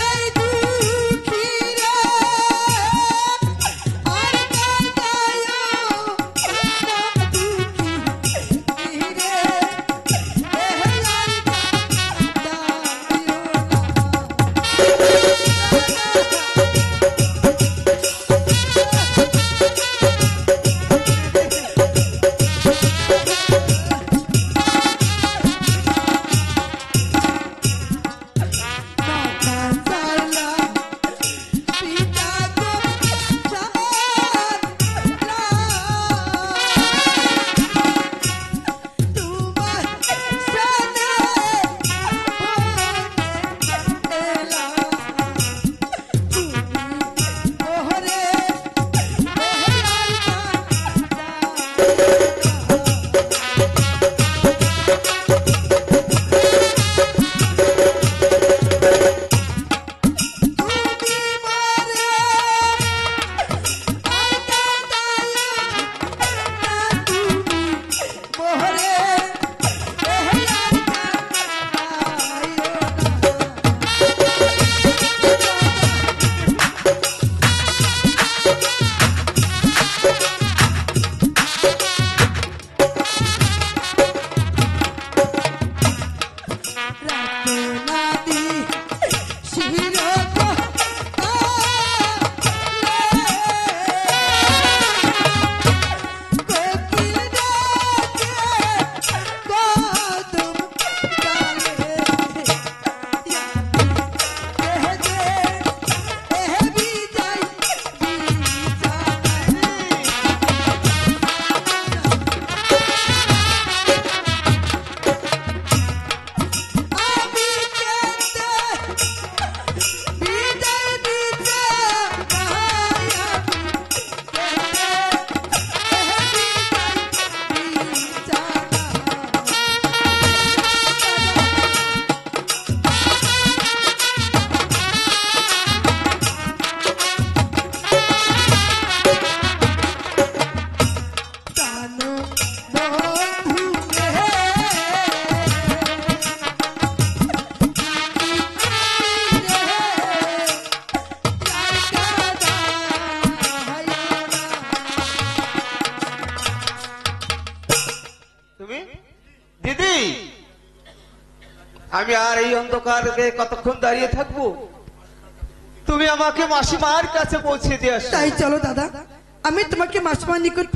এই আমি আর এই অন্ধকারে কতক্ষণ দাঁড়িয়ে থাকবো? তুমি আমাকে মাসিমার কাছে পৌঁছে দিয়ে আসো। তাই চলো দাদা, আমি তোমাকে মাসিমার নিকট